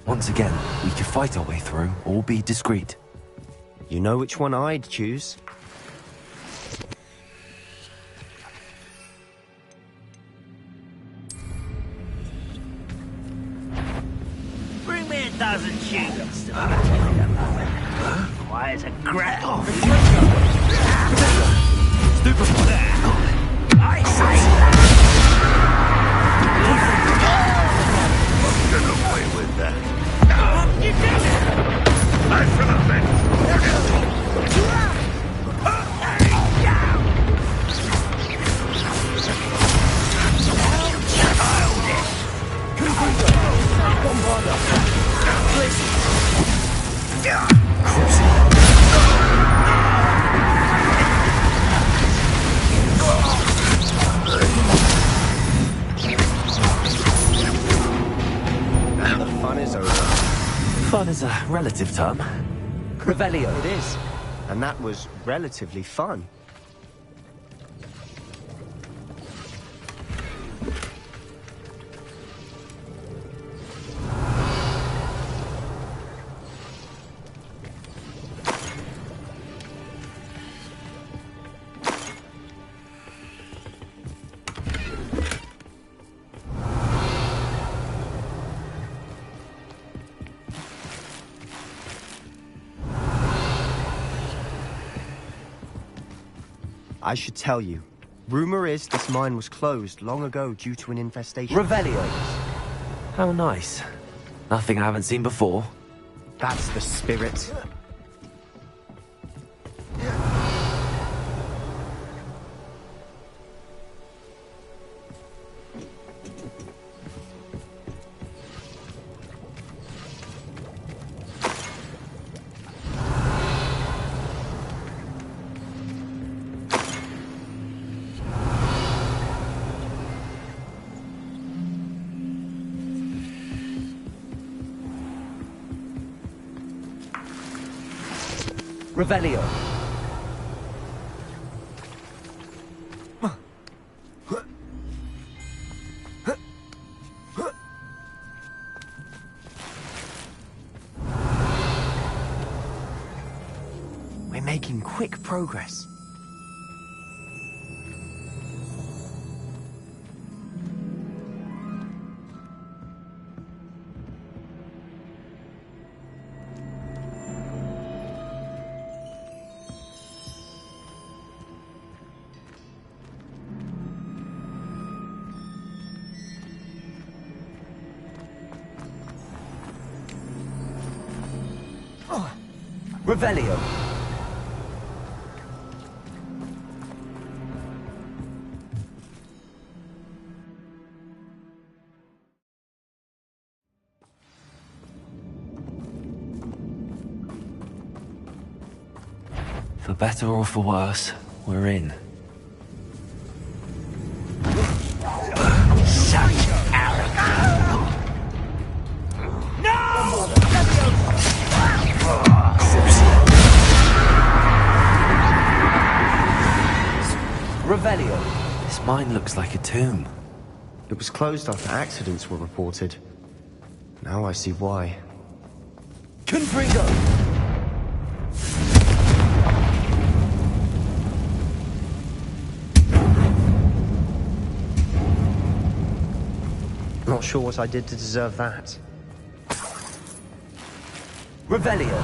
Once again, we could fight our way through or be discreet. You know which one I'd choose. Bring me a dozen tubes. Requires a grab. Stupefy! I say that. Get away with that. I shall avenge. And the fun is over. Fun is a relative term. Revelio. It is. And that was relatively fun. I should tell you. Rumor is this mine was closed long ago due to an infestation. Revelio. How nice. Nothing I haven't seen before. That's the spirit. Revelio. We're making quick progress. Revelio. For better or for worse, we're in. Revelio. This mine looks like a tomb. It was closed after accidents were reported. Now I see why. Confringo! Not sure what I did to deserve that. Revelio.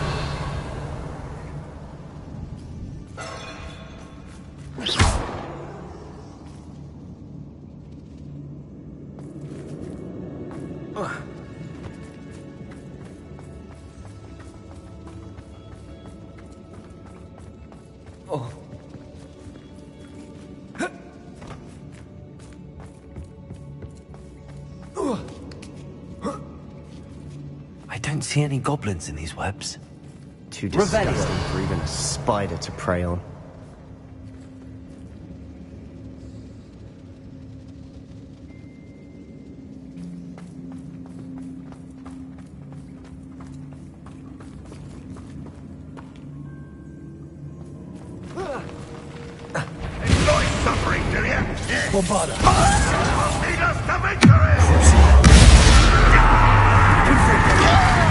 I don't see any goblins in these webs. Too disgusting Revelio. for even a spider to prey on. Enjoy suffering, do you? Bombarda. Lead us to victory! Confringo.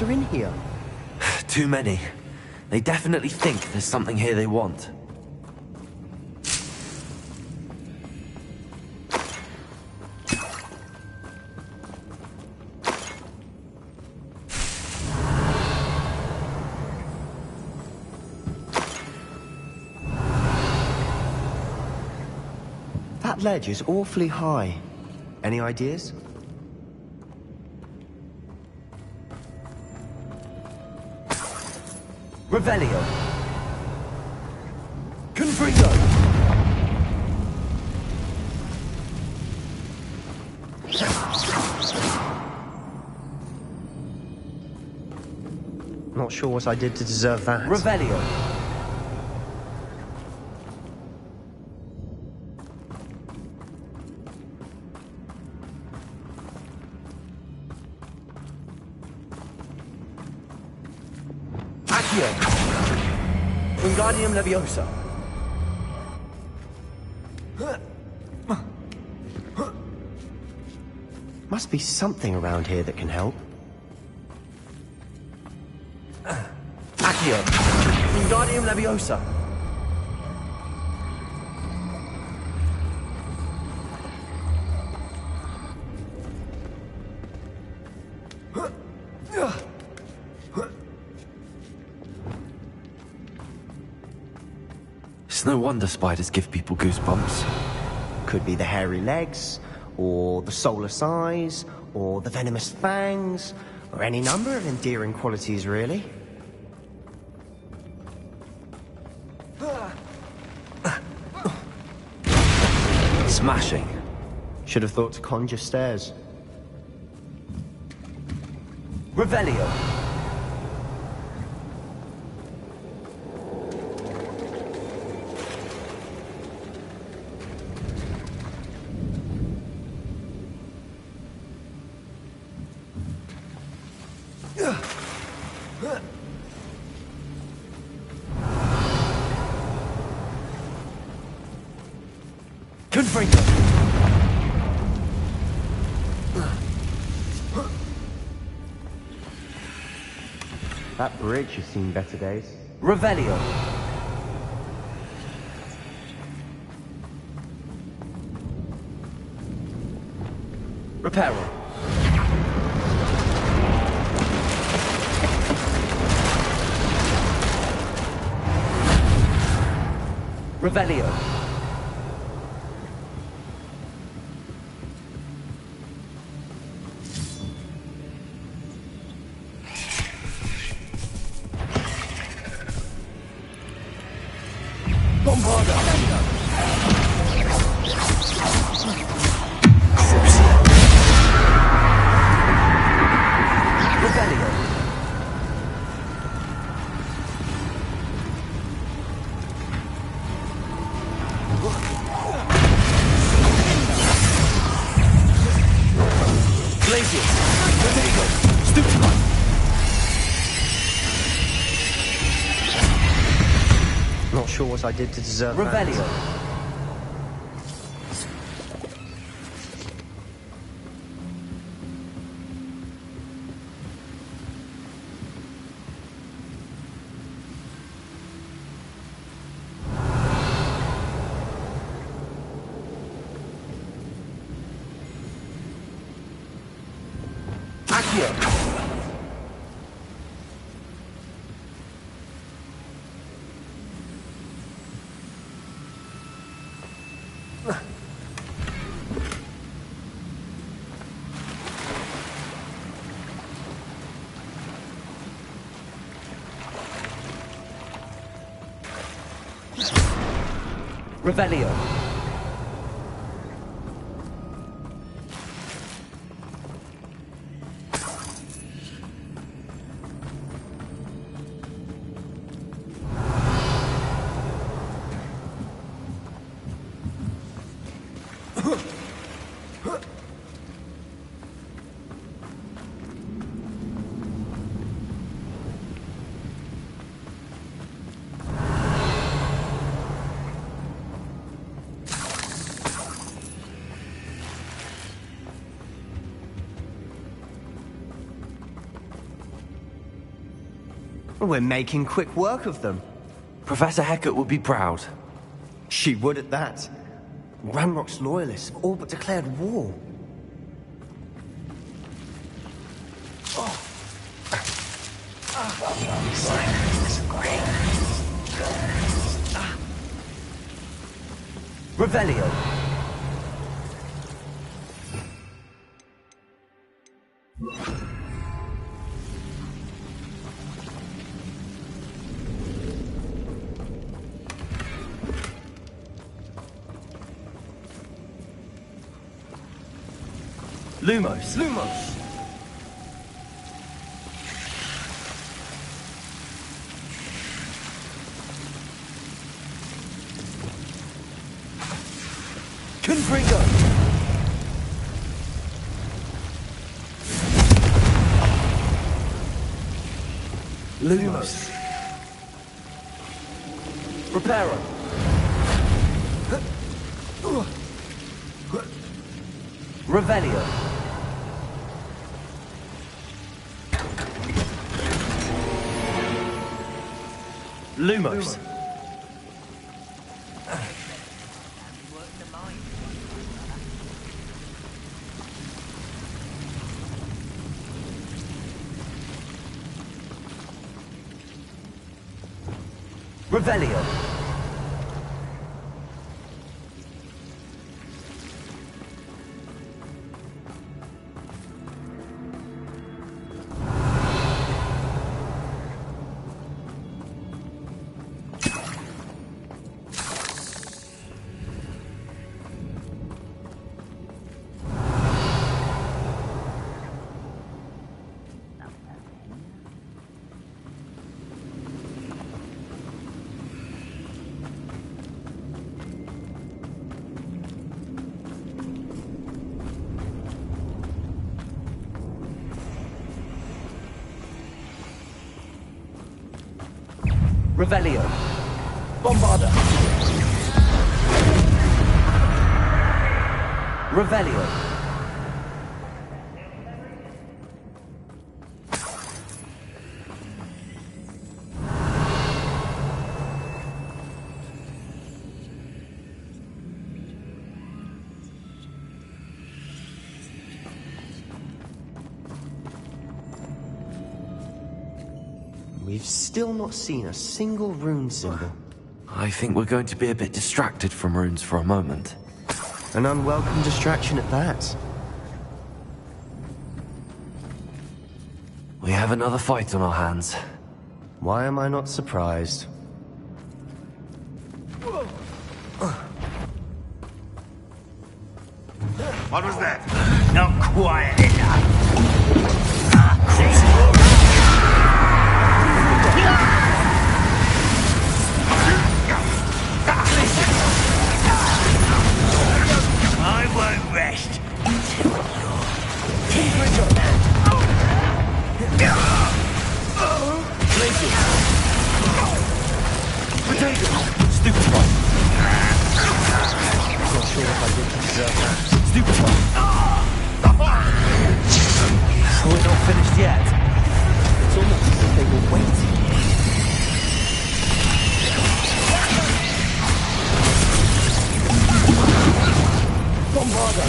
are in here? Too many. They definitely think there's something here they want. That ledge is awfully high. Any ideas? Revelio. Confringo. Not sure what I did to deserve that. Revelio. Accio. Wingardium Leviosa. Must be something around here that can help. Accio. Wingardium Leviosa. It's no wonder spiders give people goosebumps. Could be the hairy legs, or the soulless eyes, or the venomous fangs, or any number of endearing qualities, really. Smashing. Should have thought to conjure stairs. Revelio. Confringo. That bridge has seen better days. Revelio. Reparo. Revelio. Bombarda. Revelio. Glacius. Vertigo. Stupefy. Not sure what I did to deserve Revelio. that. Accio. Revelio. We're making quick work of them. Professor Hecat would be proud. She would at that. Ranrock's loyalists have all but declared war. Revelio. Lumos. Lumos! Confringo. Lumos. Reparo. Revelio. Lumos. Revelio. Revelio. Bombarda. Revelio. We've still not seen a single rune symbol. I think we're going to be a bit distracted from runes for a moment. An unwelcome distraction at that. We have another fight on our hands. Why am I not surprised? What was that? Not quiet enough. I won't rest until Stupefy. Not sure if I did deserve that. Stupefy. We're not finished yet. It's almost as if they were waiting. Bombarda.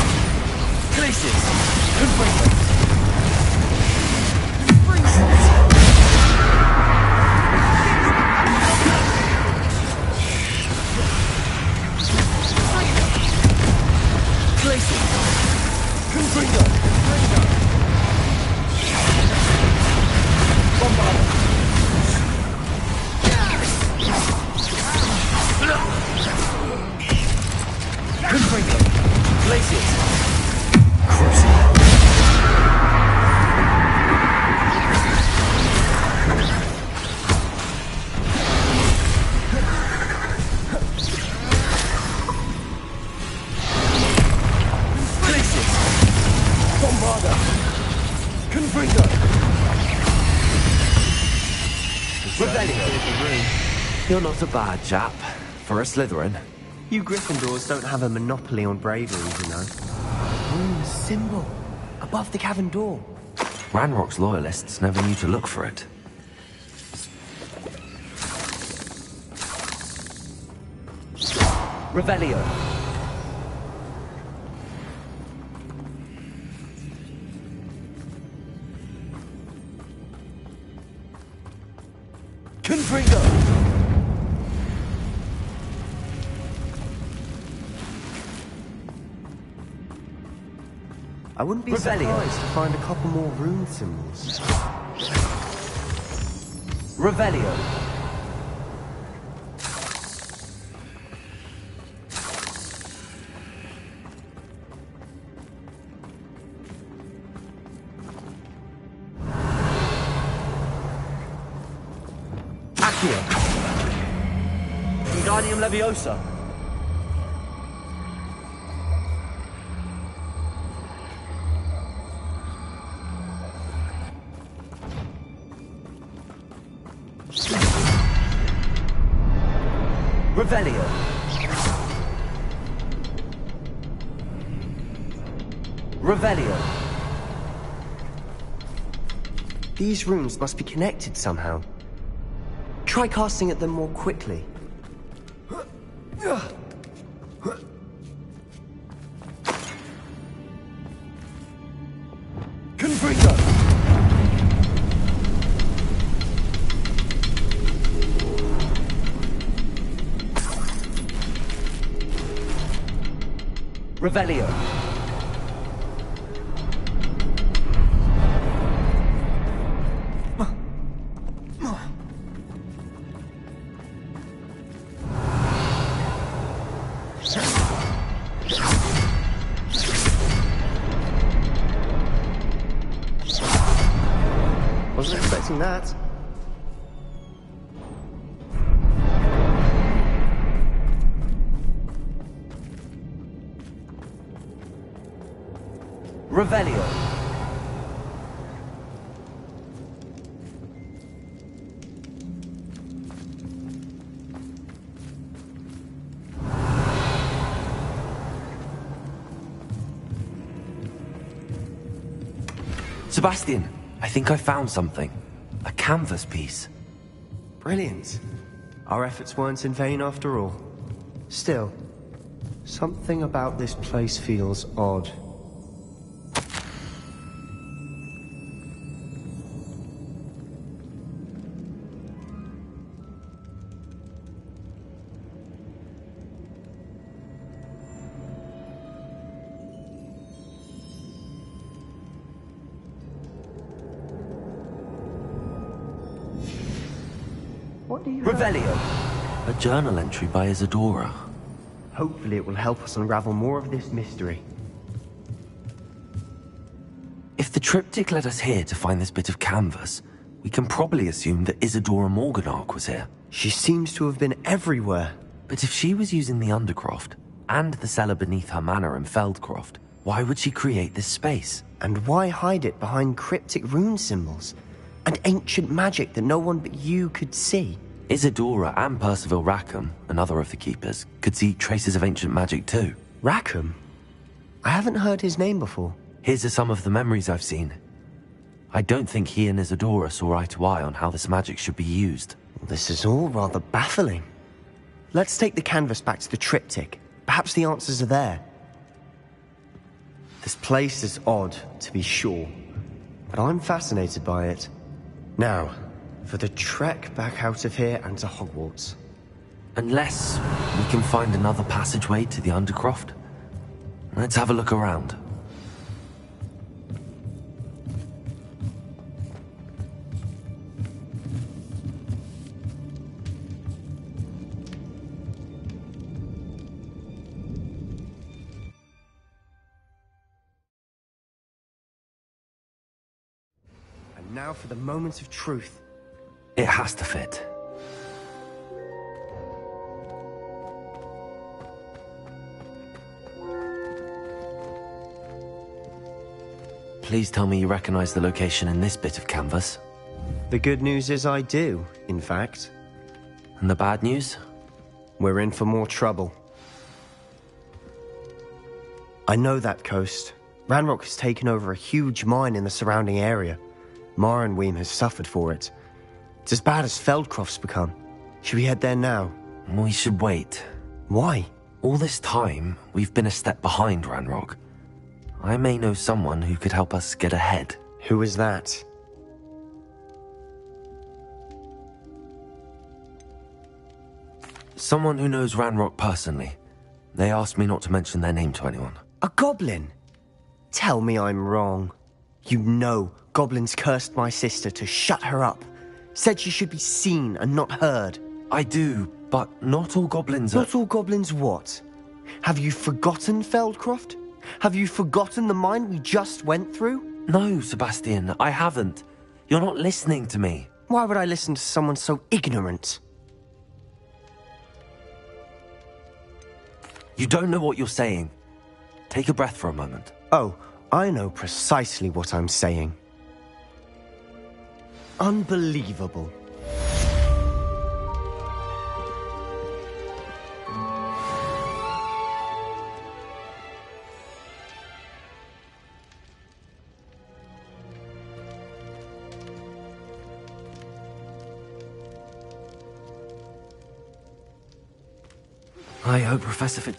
Glaciers. Confringo. You're not a bad chap for a Slytherin. You Gryffindors don't have a monopoly on bravery, you know. Rune symbol. Above the cavern door. Ranrock's loyalists never knew to look for it. Revelio. Confringo. I wouldn't be Revelio. surprised to find a couple more rune symbols. Revelio. Accio. Wingardium Leviosa. Revelio. Revelio. These runes must be connected somehow. Try casting at them more quickly. Confringo. Revelio. Wasn't expecting that. Revelio. Sebastian, I think I found something. A canvas piece. Brilliant. Our efforts weren't in vain after all. Still, something about this place feels odd. What do you have? Revelio. A journal entry by Isadora. Hopefully it will help us unravel more of this mystery. If the triptych led us here to find this bit of canvas, we can probably assume that Isadora Morganach was here. She seems to have been everywhere. But if she was using the Undercroft, and the cellar beneath her manor in Feldcroft, why would she create this space? And why hide it behind cryptic rune symbols? And ancient magic that no one but you could see? Isadora and Percival Rackham, another of the Keepers, could see traces of ancient magic too. Rackham? I haven't heard his name before. Here's some of the memories I've seen. I don't think he and Isadora saw eye to eye on how this magic should be used. This is all rather baffling. Let's take the canvas back to the triptych. Perhaps the answers are there. This place is odd, to be sure, but I'm fascinated by it. Now, for the trek back out of here and to Hogwarts. Unless we can find another passageway to the Undercroft. Let's have a look around. And now for the moment of truth. It has to fit. Please tell me you recognize the location in this bit of canvas. The good news is I do, in fact. And the bad news? We're in for more trouble. I know that coast. Ranrock has taken over a huge mine in the surrounding area. Mornweem has suffered for it. It's as bad as Feldcroft's become. Should we head there now? We should wait. Why? All this time, we've been a step behind Ranrock. I may know someone who could help us get ahead. Who is that? Someone who knows Ranrock personally. They asked me not to mention their name to anyone. A goblin? Tell me I'm wrong. You know goblins cursed my sister to shut her up. Said she should be seen and not heard. I do, but not all goblins are... Not all goblins what? Have you forgotten Feldcroft? Have you forgotten the mine we just went through? No, Sebastian, I haven't. You're not listening to me. Why would I listen to someone so ignorant? You don't know what you're saying. Take a breath for a moment. Oh, I know precisely what I'm saying. Unbelievable. I hope Professor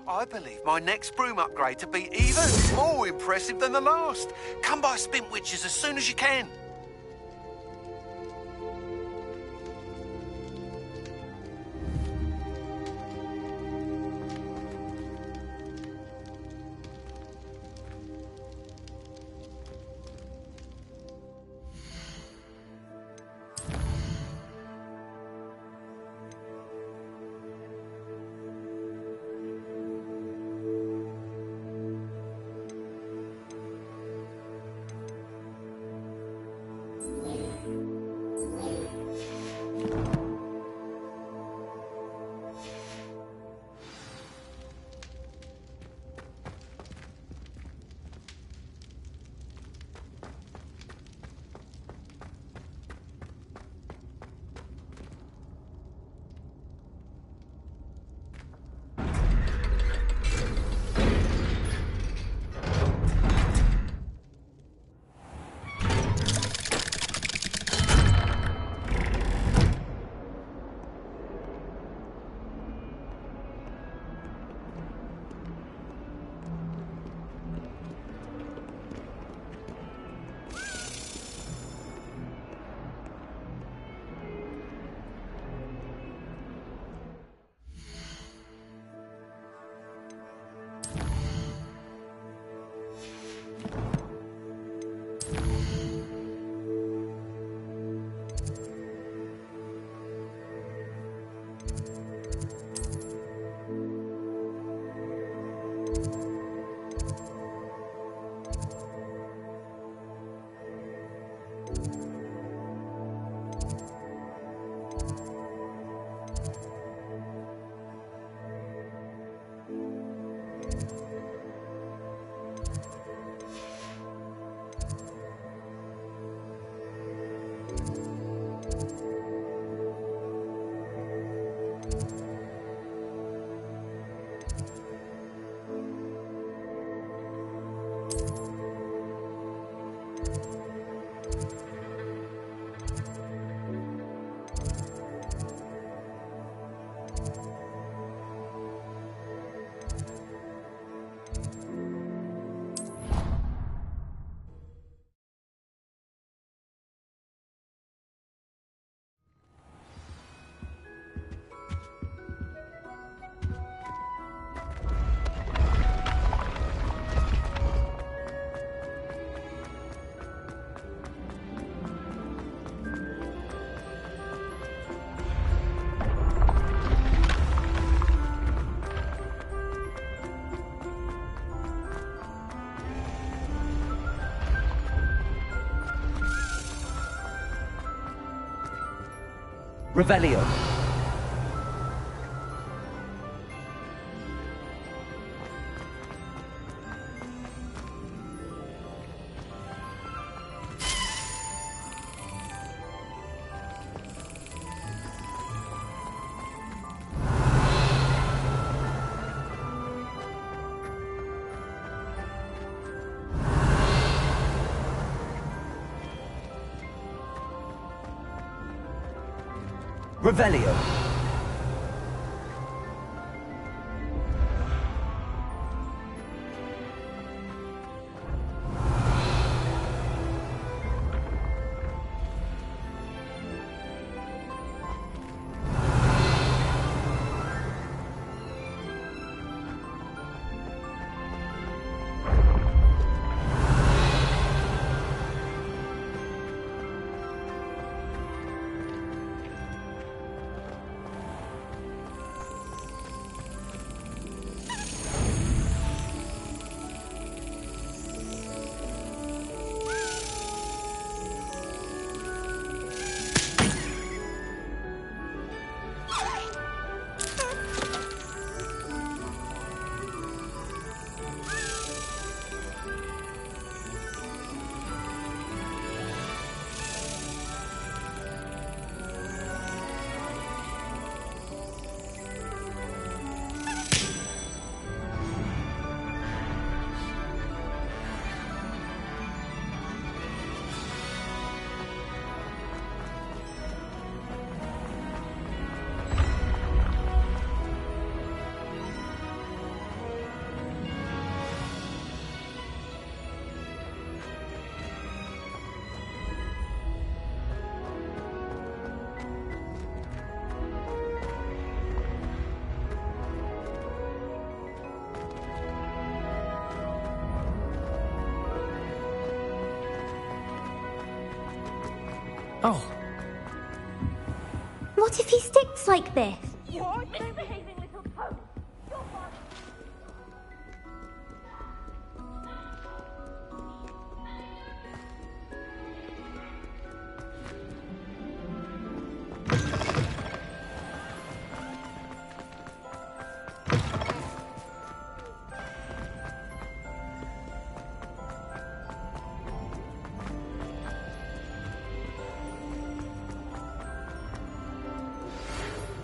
I believe my next broom upgrade to be even more impressive than the last. Come by Spintwitches as soon as you can. Revelio. Revelio. Oh, What if he sticks like this? What? Misbehaving little pony. Your father...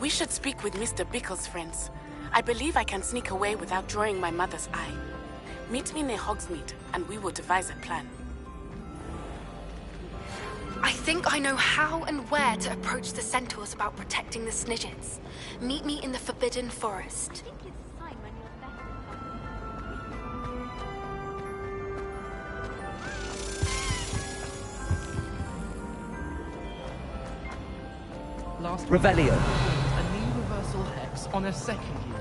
We should speak with Mr. Bickle's friends. I believe I can sneak away without drawing my mother's eye. Meet me near Hogsmeade, and we will devise a plan. I think I know how and where to approach the centaurs about protecting the Snidgets. Meet me in the Forbidden Forest. I think it's a sign when you're better. Last Revelio. a new reversal hex on a second unit.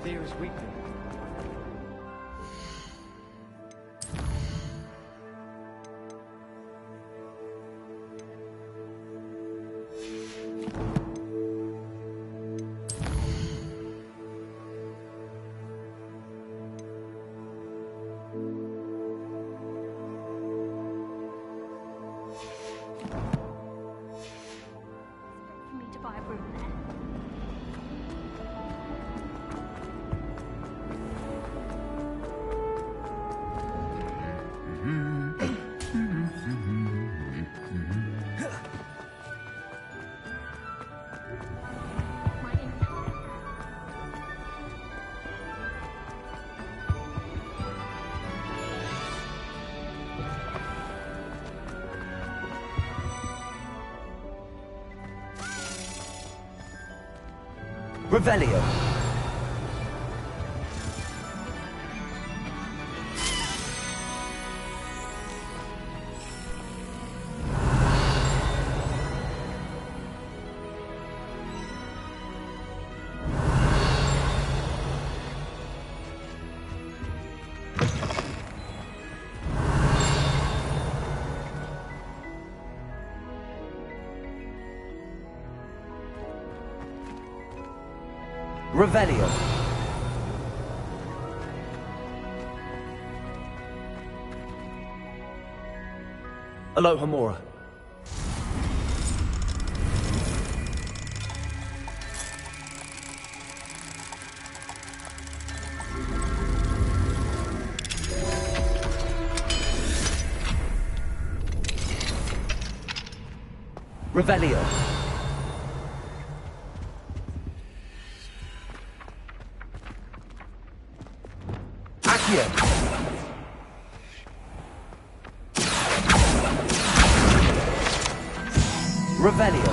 Fear is weakness. For me to buy a broom there. My entire... Revelio. Revelio. Aloha Mora. Revelio. Accio. Revelio.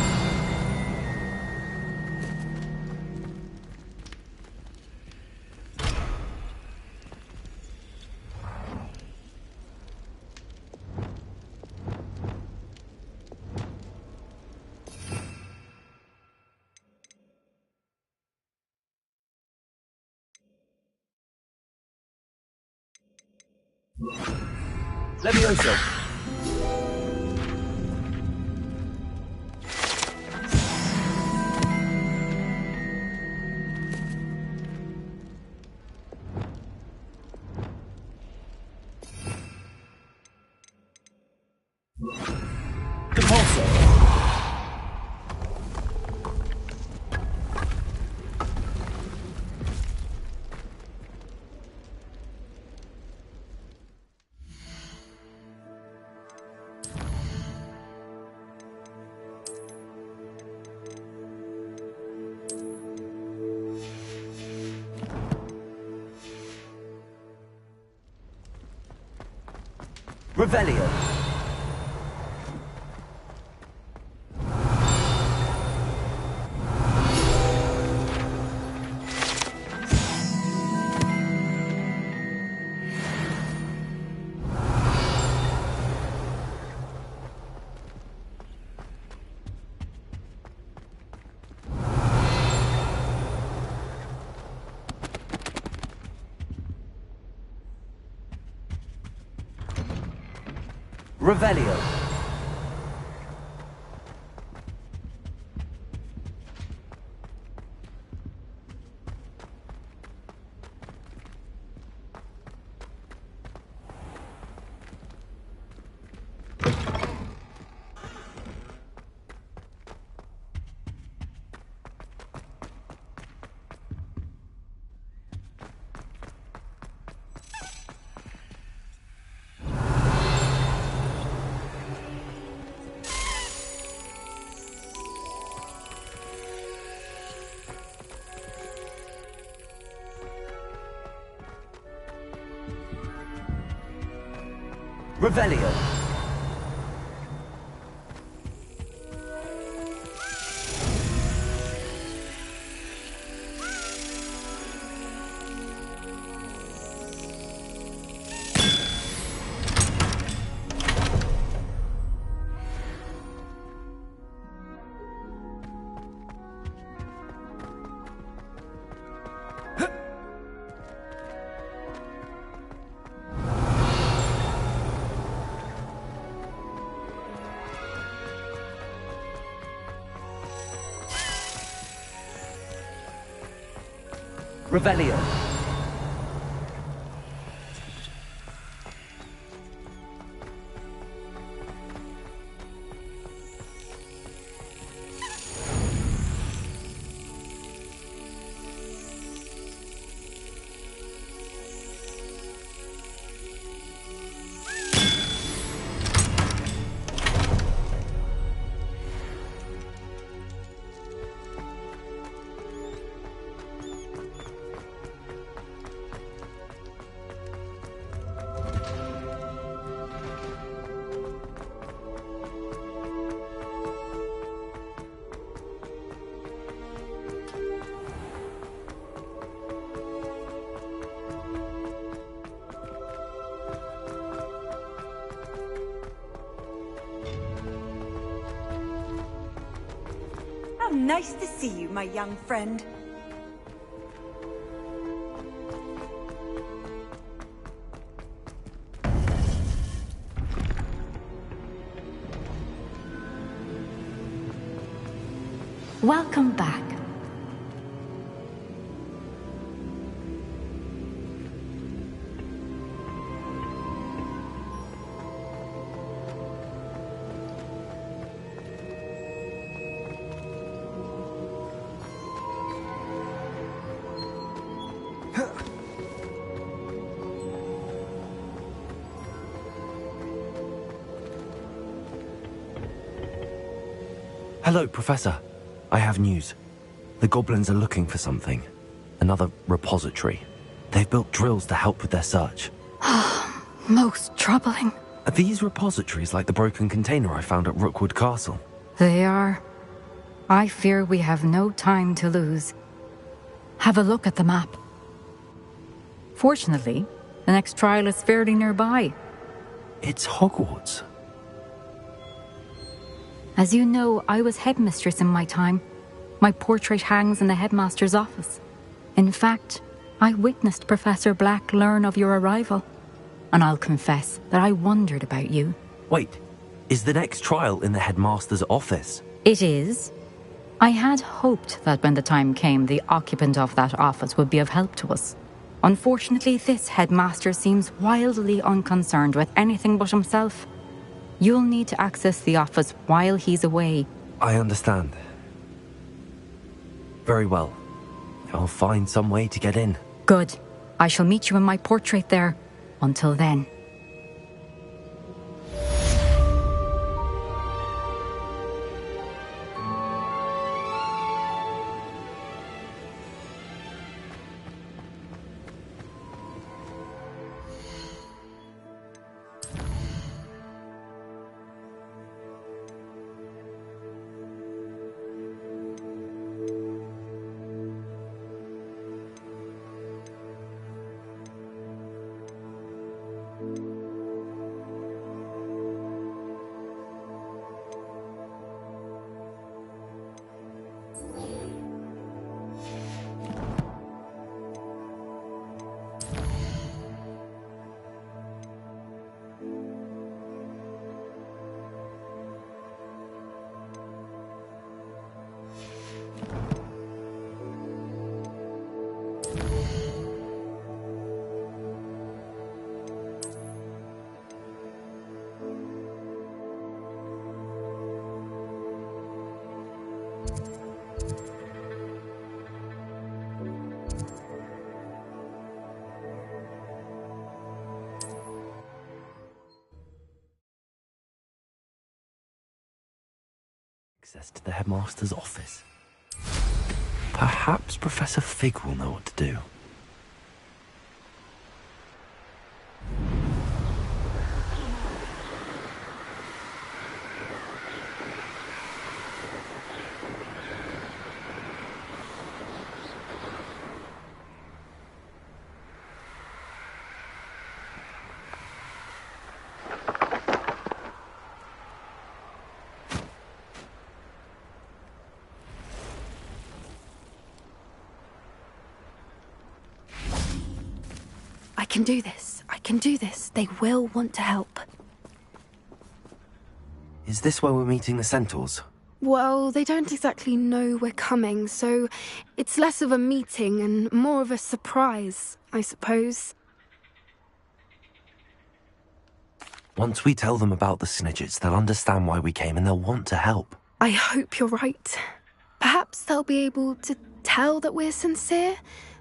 Levioso. Compulso. Revelio. Revelio. Revelio. Revelio. How nice to see you, my young friend. Welcome back. Hello, Professor. I have news. The goblins are looking for something. Another repository. They've built drills to help with their search. Most troubling. Are these repositories like the broken container I found at Rookwood Castle? They are. I fear we have no time to lose. Have a look at the map. Fortunately, the next trial is fairly nearby. It's Hogwarts. As you know, I was headmistress in my time. My portrait hangs in the headmaster's office. In fact, I witnessed Professor Black learn of your arrival. And I'll confess that I wondered about you. Wait, is the next trial in the headmaster's office? It is. I had hoped that when the time came, the occupant of that office would be of help to us. Unfortunately, this headmaster seems wildly unconcerned with anything but himself. You'll need to access the office while he's away. I understand. Very well. I'll find some way to get in. Good. I shall meet you in my portrait there. Until then. access to the headmaster's office. Perhaps Professor Fig will know what to do. I can do this. I can do this. They will want to help. Is this where we're meeting the centaurs? Well, they don't exactly know we're coming, so it's less of a meeting and more of a surprise, I suppose. Once we tell them about the Snidgets, they'll understand why we came and they'll want to help. I hope you're right. Perhaps they'll be able to tell that we're sincere.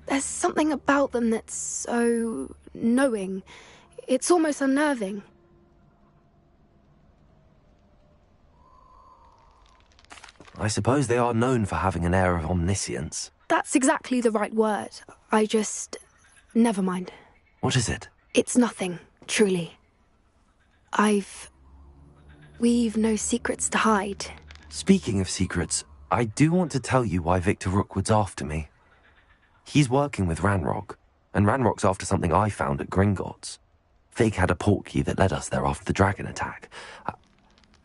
There's something about them that's so knowing. It's almost unnerving. I suppose they are known for having an air of omniscience. That's exactly the right word. Never mind. What is it? It's nothing, truly. We've no secrets to hide. Speaking of secrets, I do want to tell you why Victor Rookwood's after me. He's working with Ranrock, and Ranrock's after something I found at Gringotts. Fig had a portkey that led us there after the dragon attack.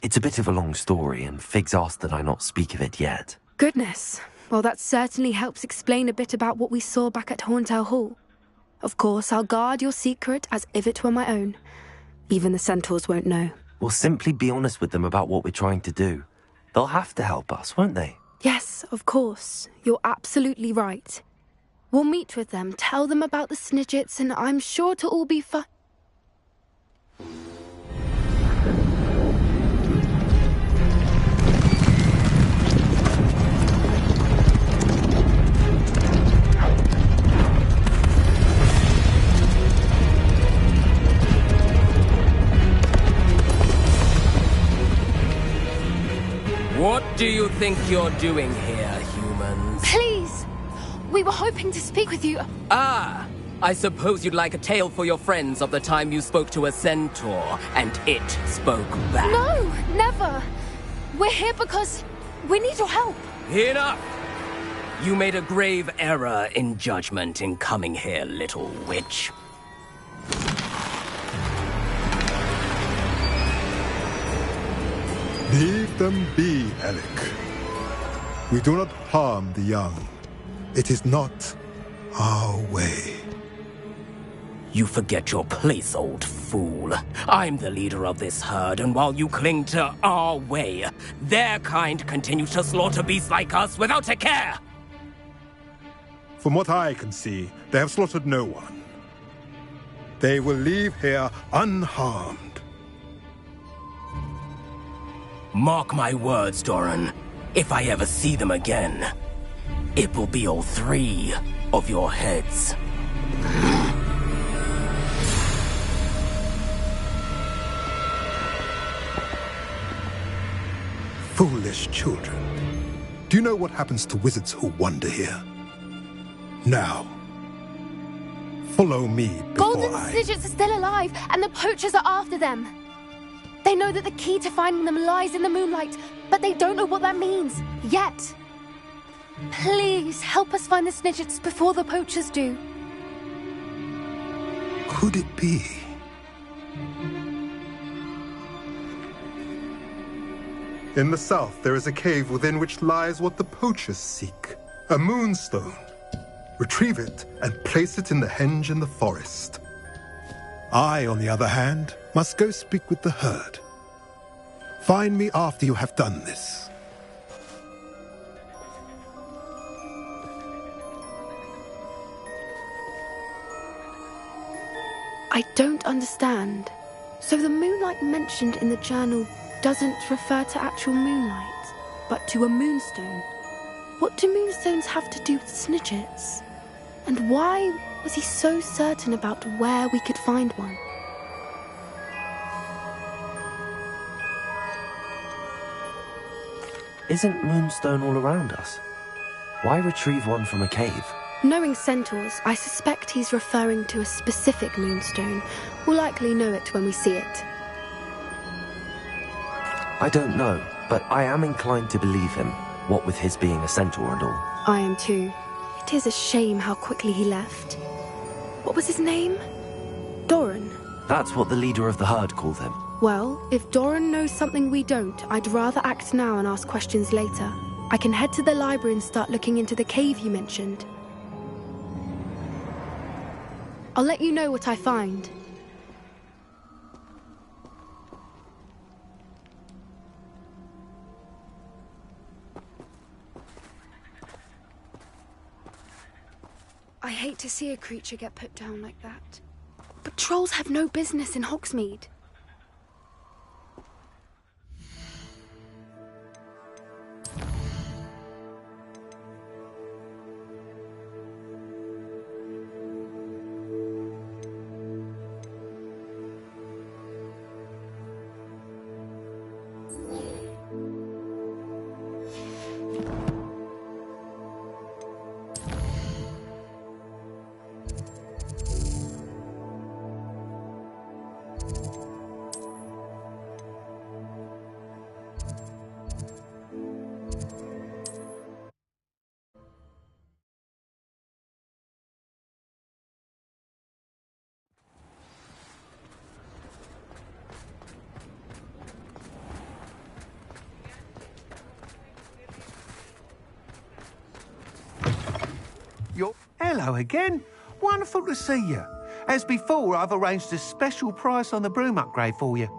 It's a bit of a long story, and Fig's asked that I not speak of it yet. Goodness. Well, that certainly helps explain a bit about what we saw back at Horntail Hall. Of course, I'll guard your secret as if it were my own. Even the centaurs won't know. We'll simply be honest with them about what we're trying to do. They'll have to help us, won't they? Yes, of course. You're absolutely right. We'll meet with them, tell them about the Snidgets, and I'm sure it'll all be fun. What do you think you're doing here, humans? Please! We were hoping to speak with you. Ah! I suppose you'd like a tale for your friends of the time you spoke to a centaur, and it spoke back. No! Never! We're here because we need your help. Enough! You made a grave error in judgment in coming here, little witch. Leave them be, Alec. We do not harm the young. It is not our way. You forget your place, old fool. I'm the leader of this herd, and while you cling to our way, their kind continues to slaughter beasts like us without a care! From what I can see, they have slaughtered no one. They will leave here unharmed. Mark my words, Doran. If I ever see them again, it will be all 3 of your heads. Foolish children. Do you know what happens to wizards who wander here? Now, follow me before Golden Snidgets are still alive, and the poachers are after them. They know that the key to finding them lies in the moonlight, but they don't know what that means, yet. Please, help us find the Snidgets before the poachers do. Could it be? In the south, there is a cave within which lies what the poachers seek. A moonstone. Retrieve it and place it in the henge in the forest. I, on the other hand, must go speak with the herd. Find me after you have done this. I don't understand. So the moonlight mentioned in the journal doesn't refer to actual moonlight, but to a moonstone. What do moonstones have to do with Snidgets? And why was he so certain about where we could find one? Isn't Moonstone all around us? Why retrieve one from a cave? Knowing centaurs, I suspect he's referring to a specific moonstone. We'll likely know it when we see it. I don't know, but I am inclined to believe him, what with his being a centaur and all. I am too. It is a shame how quickly he left. What was his name? Doran. That's what the leader of the herd called him. Well, if Doran knows something we don't, I'd rather act now and ask questions later. I can head to the library and start looking into the cave you mentioned. I'll let you know what I find. I hate to see a creature get put down like that. But trolls have no business in Hogsmeade. Hello again. Wonderful to see you. As before, I've arranged a special price on the broom upgrade for you.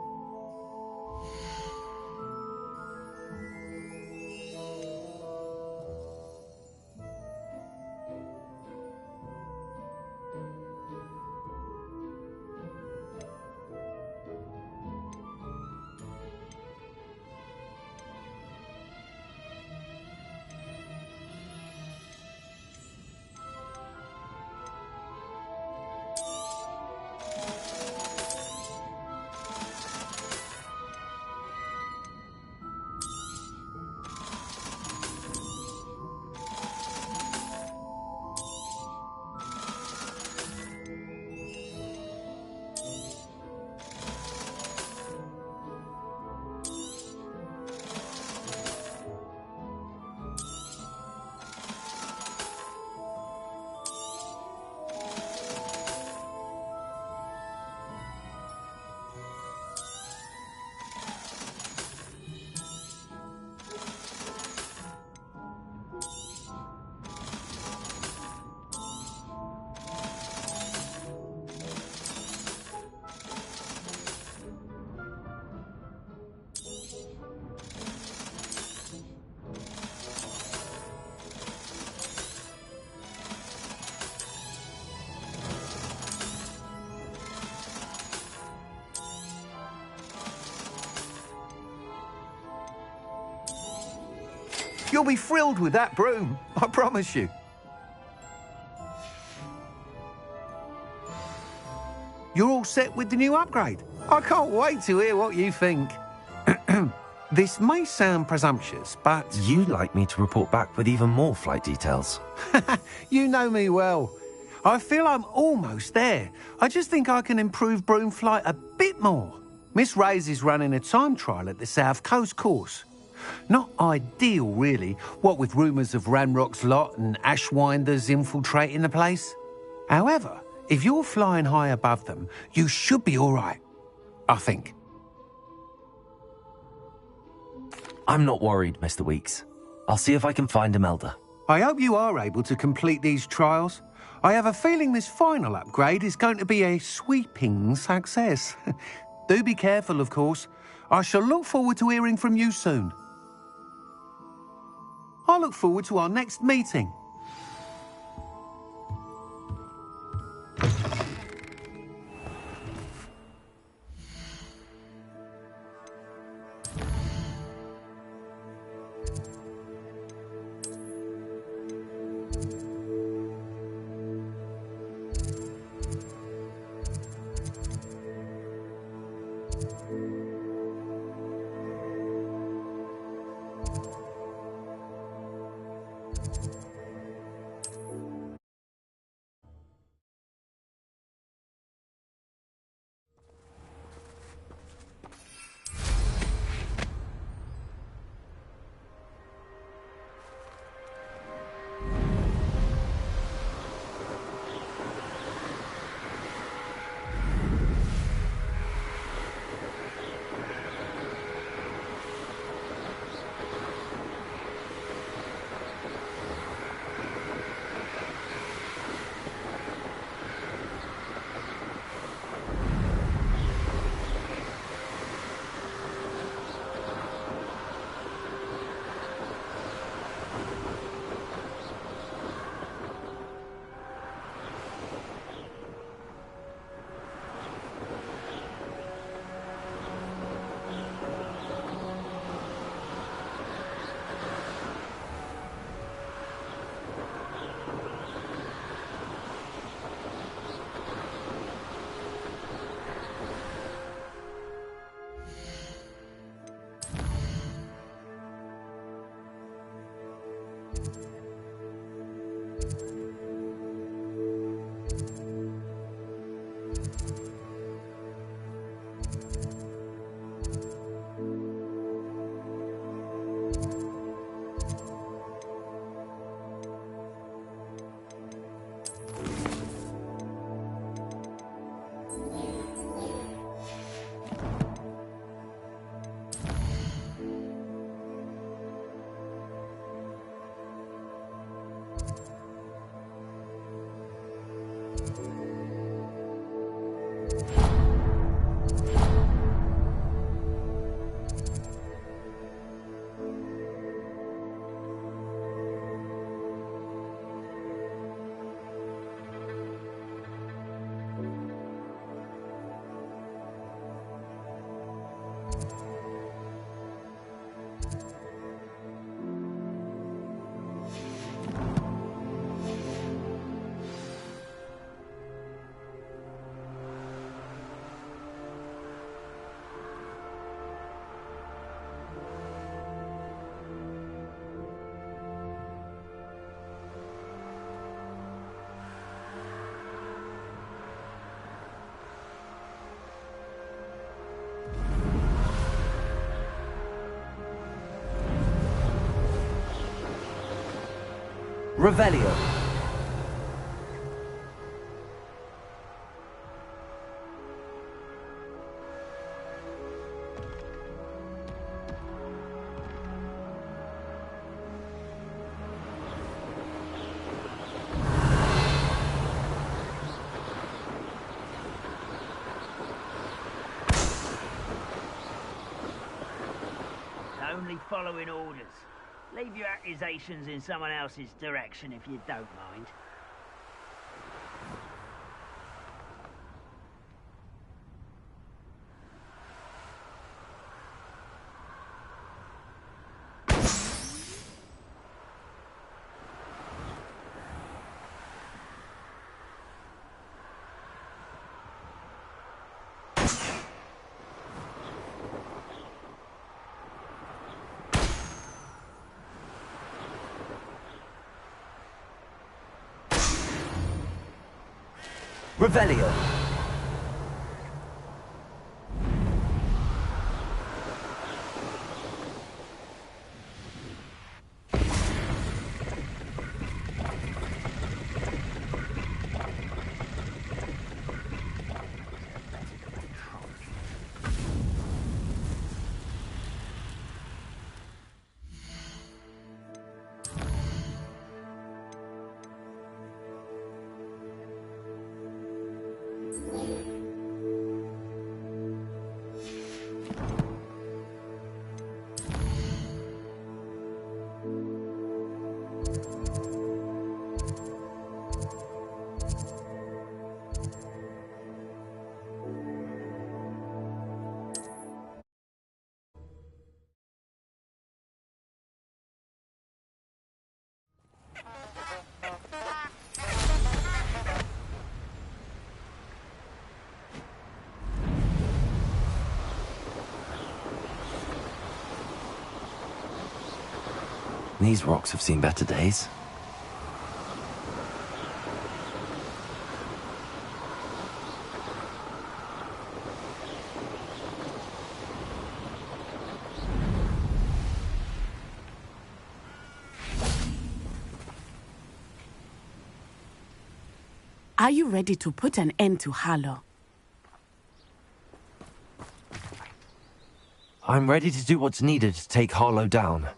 You'll be thrilled with that broom, I promise you. You're all set with the new upgrade. I can't wait to hear what you think. This may sound presumptuous, but... You'd like me to report back with even more flight details. You know me well. I feel I'm almost there. I just think I can improve broom flight a bit more. Miss Ray's is running a time trial at the South Coast course. Not ideal, really, what with rumours of Ranrock's lot and Ashwinders infiltrating the place. However, if you're flying high above them, you should be all right, I think. I'm not worried, Mr. Weeks. I'll see if I can find Imelda. I hope you are able to complete these trials. I have a feeling this final upgrade is going to be a sweeping success. Do be careful, of course. I shall look forward to hearing from you soon. I look forward to our next meeting. Revelio. Only following orders. Leave your accusations in someone else's direction if you don't mind. Revelio. These rocks have seen better days. Are you ready to put an end to Harlow? I'm ready to do what's needed to take Harlow down.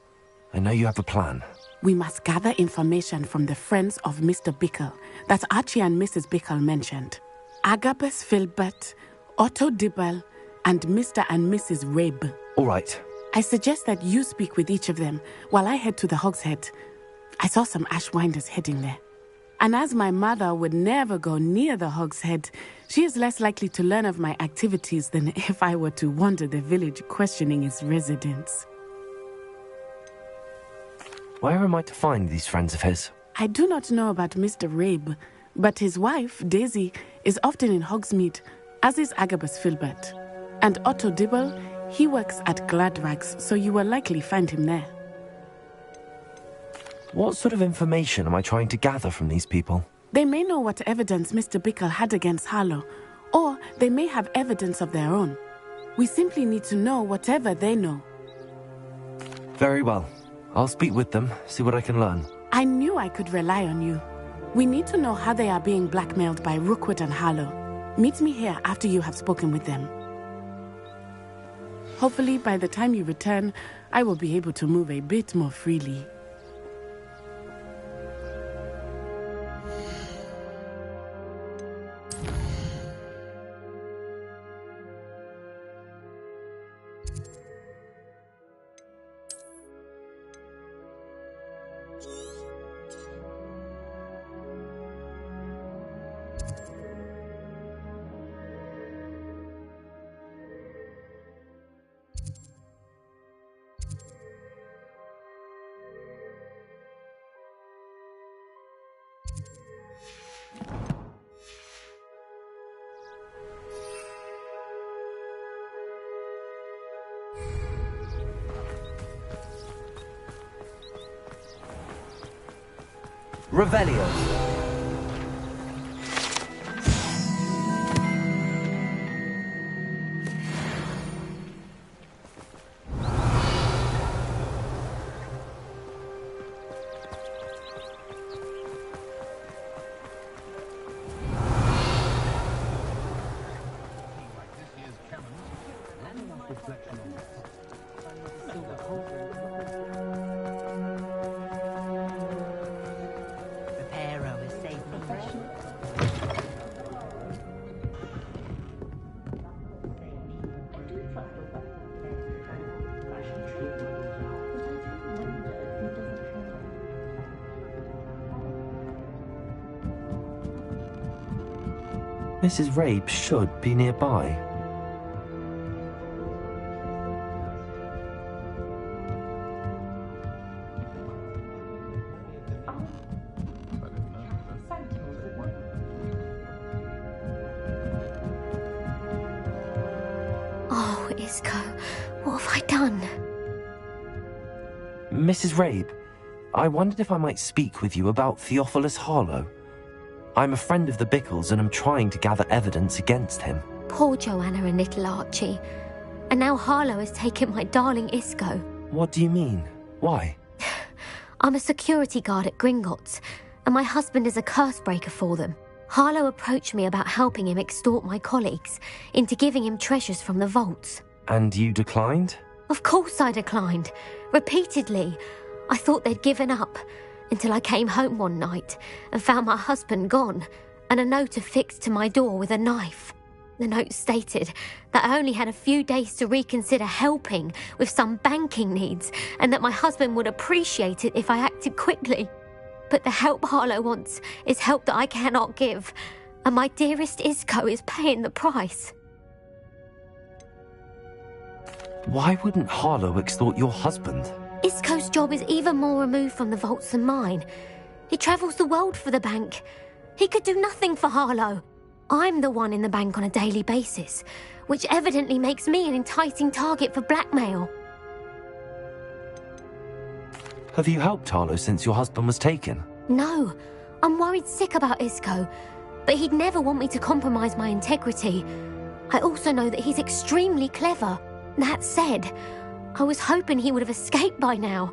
I know you have a plan. We must gather information from the friends of Mr. Bickle that Archie and Mrs. Bickle mentioned. Agabus Filbert, Otto Dibble, and Mr. and Mrs. Rabe. All right. I suggest that you speak with each of them while I head to the Hogshead. I saw some Ashwinders heading there. And as my mother would never go near the Hogshead, she is less likely to learn of my activities than if I were to wander the village questioning its residents. Where am I to find these friends of his? I do not know about Mr. Rabe, but his wife, Daisy, is often in Hogsmeade, as is Agabus Filbert. And Otto Dibble, he works at Gladrags, so you will likely find him there. What sort of information am I trying to gather from these people? They may know what evidence Mr. Bickle had against Harlow, or they may have evidence of their own. We simply need to know whatever they know. Very well. I'll speak with them, see what I can learn. I knew I could rely on you. We need to know how they are being blackmailed by Rookwood and Harlow. Meet me here after you have spoken with them. Hopefully, by the time you return, I will be able to move a bit more freely. Revelio. Mrs. Rabe should be nearby. Oh, Isco, what have I done? Mrs. Rabe, I wondered if I might speak with you about Theophilus Harlow. I'm a friend of the Bickles and I'm trying to gather evidence against him. Poor Joanna and little Archie. And now Harlow has taken my darling Isco. What do you mean? Why? I'm a security guard at Gringotts, and my husband is a curse breaker for them. Harlow approached me about helping him extort my colleagues into giving him treasures from the vaults. And you declined? Of course I declined. Repeatedly. I thought they'd given up, until I came home one night and found my husband gone, and a note affixed to my door with a knife. The note stated that I only had a few days to reconsider helping with some banking needs, and that my husband would appreciate it if I acted quickly. But the help Harlow wants is help that I cannot give, and my dearest Isco is paying the price. Why wouldn't Harlow extort your husband? Isco's job is even more removed from the vaults than mine. He travels the world for the bank. He could do nothing for Harlow. I'm the one in the bank on a daily basis, which evidently makes me an enticing target for blackmail. Have you helped Harlow since your husband was taken? No, I'm worried sick about Isco, but he'd never want me to compromise my integrity. I also know that he's extremely clever. That said, I was hoping he would have escaped by now.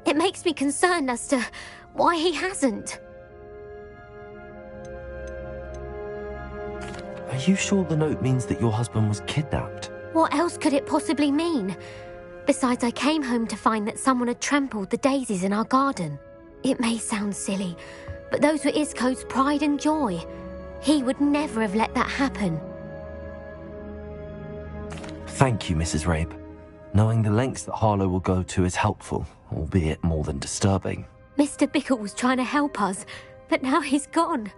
It makes me concerned as to why he hasn't. Are you sure the note means that your husband was kidnapped? What else could it possibly mean? Besides, I came home to find that someone had trampled the daisies in our garden. It may sound silly, but those were Isco's pride and joy. He would never have let that happen. Thank you, Mrs. Rabe. Knowing the lengths that Harlow will go to is helpful, albeit more than disturbing. Mr. Bickle was trying to help us, but now he's gone.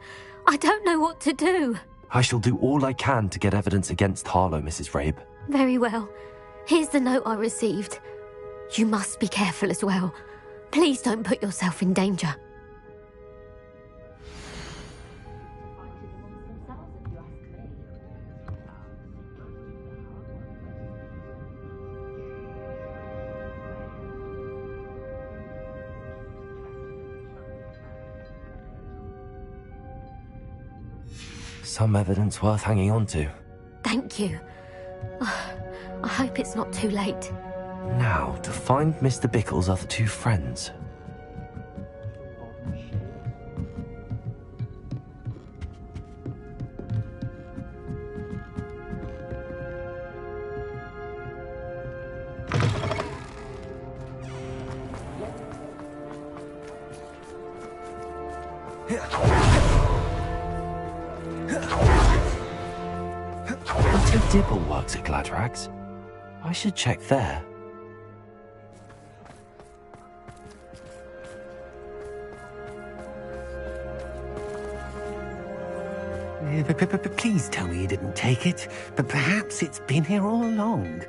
I don't know what to do. I shall do all I can to get evidence against Harlow, Mrs. Rabe. Very well. Here's the note I received. You must be careful as well. Please don't put yourself in danger. Some evidence worth hanging on to. Thank you. I hope it's not too late. Now, to find Mr. Bickle's other two friends. Mr. Dibble works at Gladrags. I should check there. Please tell me you didn't take it, but perhaps it's been here all along.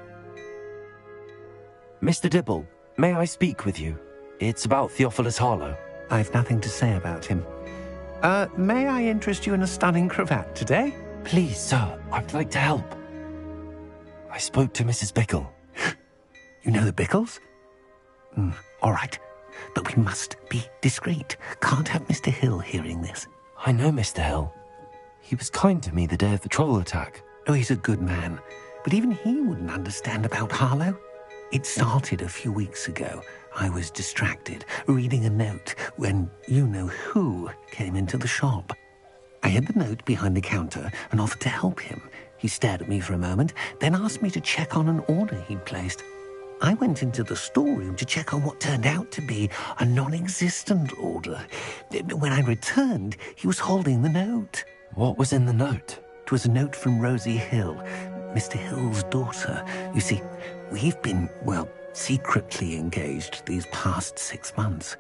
Mr. Dibble, may I speak with you? It's about Theophilus Harlow. I've nothing to say about him. May I interest you in a stunning cravat today? Please, sir, I'd like to help. I spoke to Mrs. Bickle. You know the Bickles? All right. But we must be discreet. Can't have Mr. Hill hearing this. I know Mr. Hill. He was kind to me the day of the troll attack. Oh, he's a good man. But even he wouldn't understand about Harlow. It started a few weeks ago. I was distracted, reading a note, when you-know-who came into the shop. I hid the note behind the counter and offered to help him. He stared at me for a moment, then asked me to check on an order he'd placed. I went into the storeroom to check on what turned out to be a non-existent order. When I returned, he was holding the note. What was in the note? It was a note from Rosie Hill, Mr. Hill's daughter. You see, we've been, secretly engaged these past 6 months.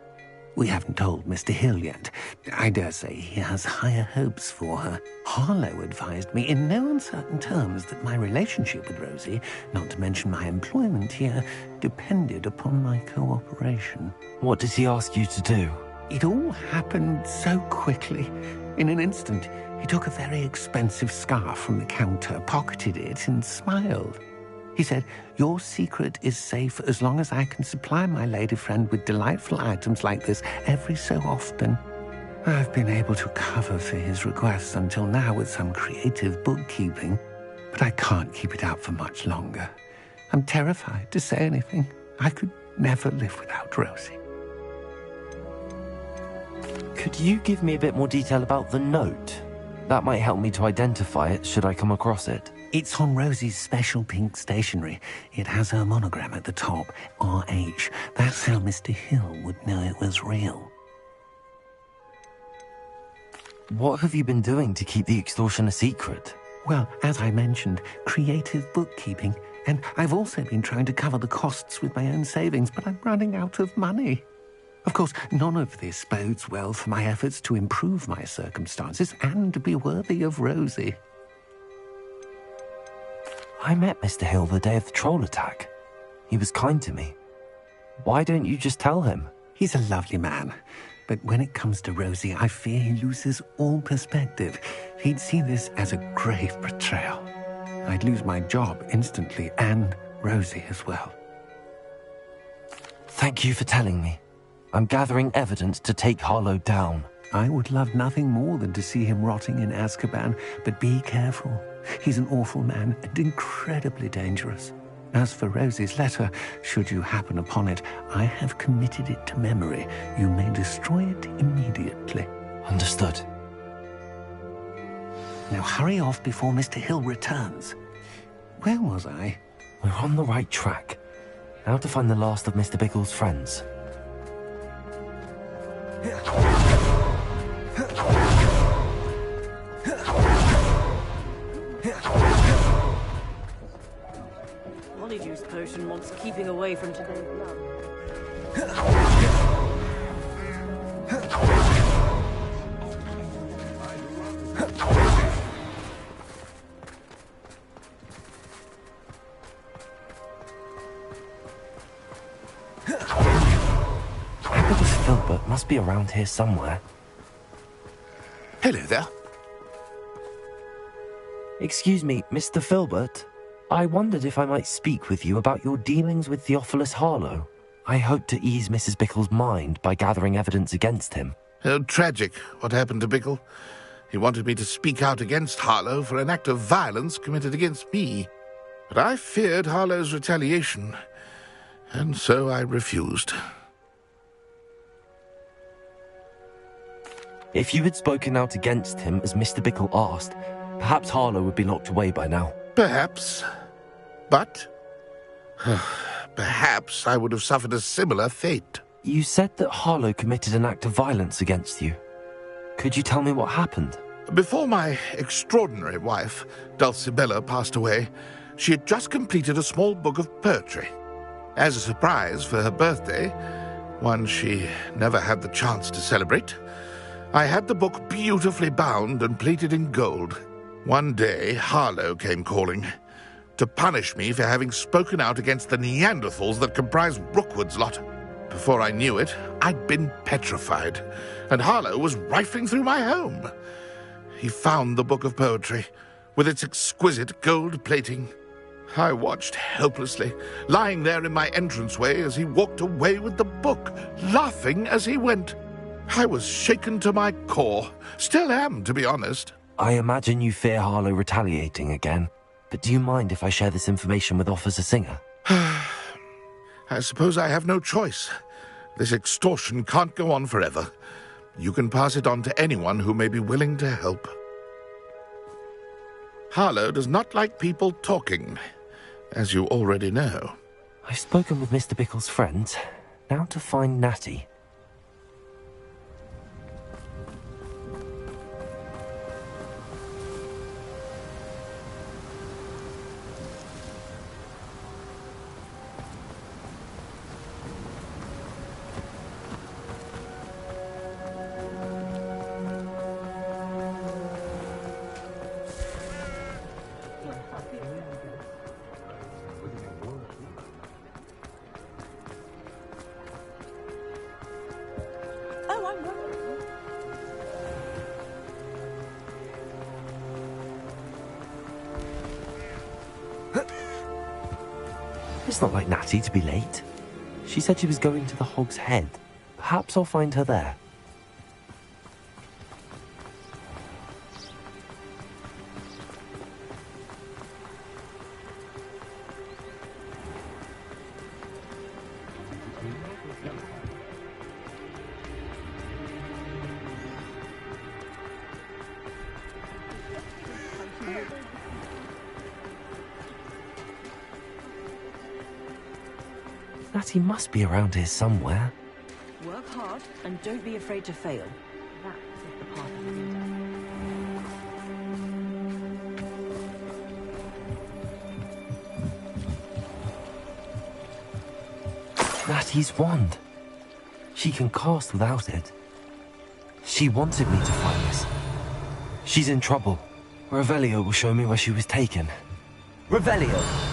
We haven't told Mr. Hill yet. I dare say he has higher hopes for her. Harlow advised me in no uncertain terms that my relationship with Rosie, not to mention my employment here, depended upon my cooperation. What did he ask you to do? It all happened so quickly. In an instant, he took a very expensive scarf from the counter, pocketed it, and smiled. He said, "Your secret is safe as long as I can supply my lady friend with delightful items like this every so often." I've been able to cover for his requests until now with some creative bookkeeping, but I can't keep it up for much longer. I'm terrified to say anything. I could never live without Rosie. Could you give me a bit more detail about the note? That might help me to identify it should I come across it. It's on Rosie's special pink stationery. It has her monogram at the top, RH. That's how Mr. Hill would know it was real. What have you been doing to keep the extortion a secret? Well, as I mentioned, creative bookkeeping. And I've also been trying to cover the costs with my own savings, but I'm running out of money. Of course, none of this bodes well for my efforts to improve my circumstances and to be worthy of Rosie. I met Mr. Hill the day of the troll attack. He was kind to me. Why don't you just tell him? He's a lovely man. But when it comes to Rosie, I fear he loses all perspective. He'd see this as a grave betrayal. I'd lose my job instantly, and Rosie as well. Thank you for telling me. I'm gathering evidence to take Harlow down. I would love nothing more than to see him rotting in Azkaban, but be careful. He's an awful man and incredibly dangerous. As for Rosie's letter, should you happen upon it, I have committed it to memory. You may destroy it immediately. Understood. Now hurry off before Mr. Hill returns. Where was I? We're on the right track. Now to find the last of Mr. Biggle's friends. Polyjuice potion wants keeping away from today's love. Filbert must be around here somewhere. Hello there. Excuse me, Mr. Filbert. I wondered if I might speak with you about your dealings with Theophilus Harlow. I hope to ease Mrs. Bickle's mind by gathering evidence against him. Oh, tragic what happened to Bickle. He wanted me to speak out against Harlow for an act of violence committed against me. But I feared Harlow's retaliation, and so I refused. If you had spoken out against him as Mr. Bickle asked, perhaps Harlow would be locked away by now. Perhaps. But perhaps I would have suffered a similar fate. You said that Harlow committed an act of violence against you. Could you tell me what happened? Before my extraordinary wife, Dulcibella, passed away, she had just completed a small book of poetry. As a surprise for her birthday, one she never had the chance to celebrate, I had the book beautifully bound and plated in gold. One day, Harlow came calling to punish me for having spoken out against the Neanderthals that comprise Rookwood's lot. Before I knew it, I'd been petrified, and Harlow was rifling through my home. He found the book of poetry, with its exquisite gold plating. I watched helplessly, lying there in my entranceway as he walked away with the book, laughing as he went. I was shaken to my core. Still am, to be honest. I imagine you fear Harlow retaliating again, but do you mind if I share this information with Officer Singer? I suppose I have no choice. This extortion can't go on forever. You can pass it on to anyone who may be willing to help. Harlow does not like people talking, as you already know. I've spoken with Mr. Bickle's friends. Now to find Natty. It's not like Natty to be late. She said she was going to the Hog's Head. Perhaps I'll find her there. Natty must be around here somewhere. Work hard and don't be afraid to fail. That is the path of the leader. Natty's wand. She can cast without it. She wanted me to find this. She's in trouble. Revelio will show me where she was taken. Revelio!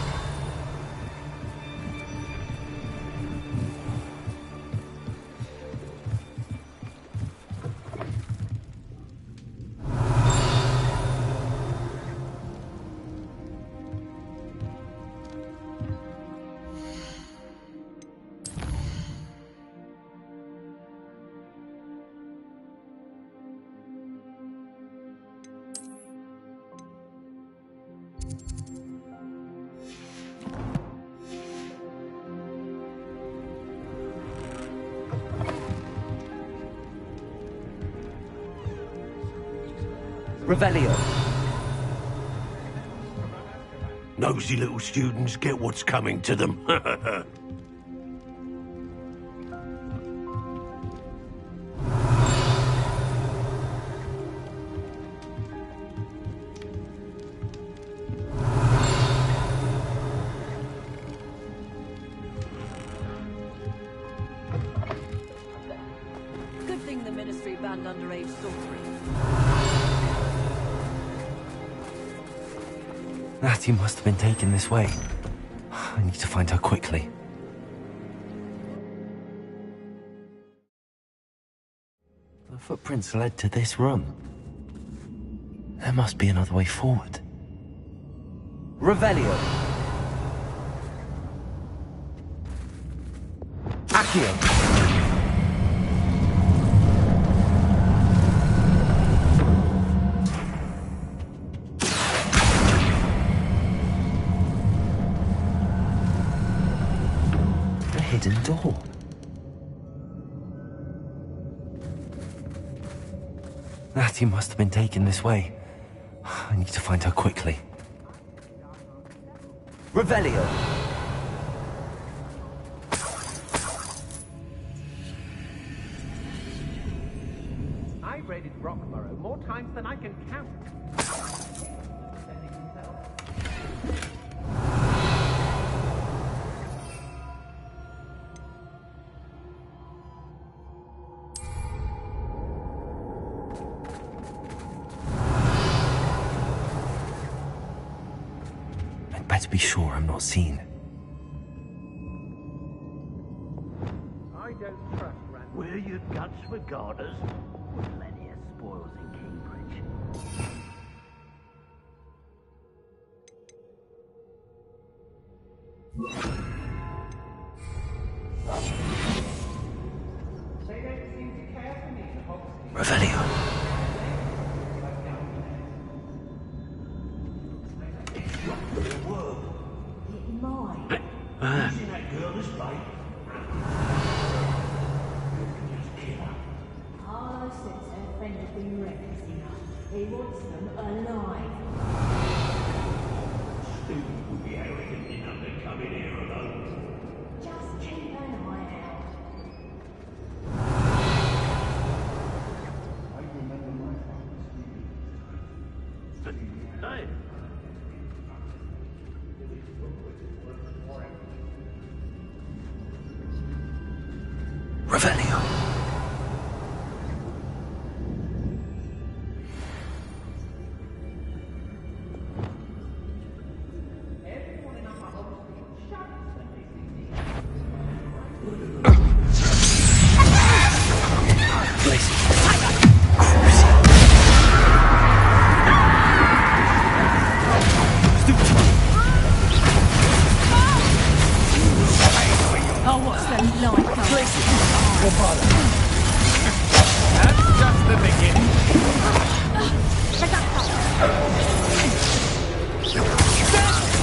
Revelio. Nosy little students get what's coming to them. Good thing the Ministry banned underage sorcery. Natty must have been taken this way. I need to find her quickly. The footprints led to this room. There must be another way forward. Revelio! Accio! Hidden door. Natty must have been taken this way. I need to find her quickly. Revelio! I've raided Rockborough more times than I can count. Better be sure I'm not seen. I don't trust Rand. Were your guts for garters? Plenty of spoils in Cambridge. Revelio. Carlo says her friend has been reckless enough. He wants them alive. Stupid would be arrogant enough to come in here alone. Just keep an eye out. Hey. Revelio. Oh, what's the like? That's just the beginning.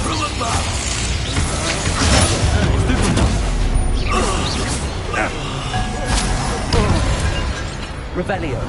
From above. Revelio.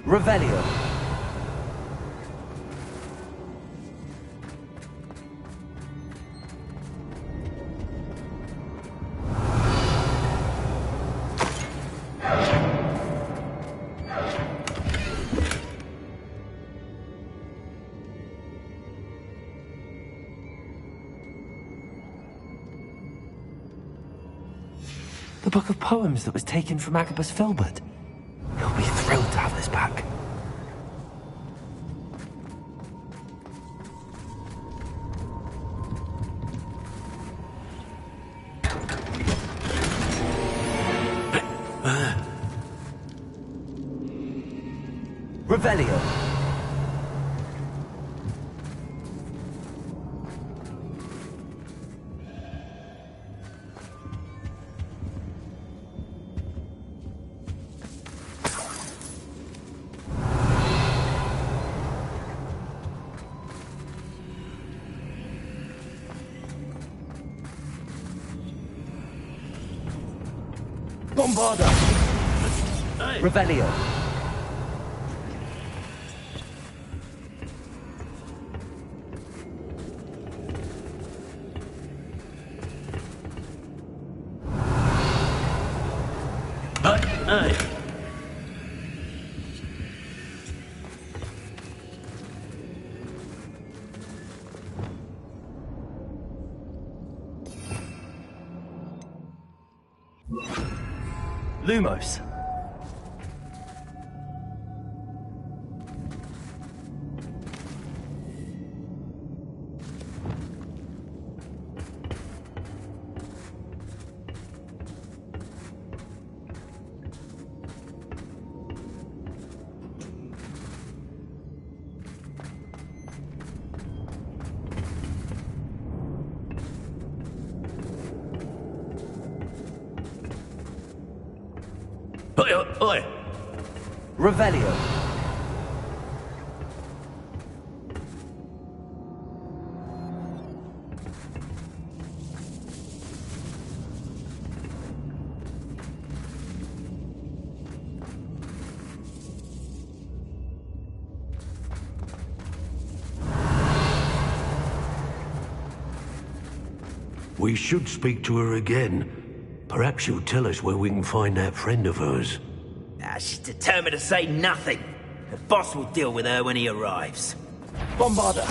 Revelio. The book of poems that was taken from Agabus Filbert. He'll be thrilled to have this back. Revelio. Bombarda. Revelio. Lumos. Oi! Revelio. We should speak to her again. Perhaps she'll tell us where we can find that friend of hers. She's determined to say nothing. The boss will deal with her when he arrives. Bombarda.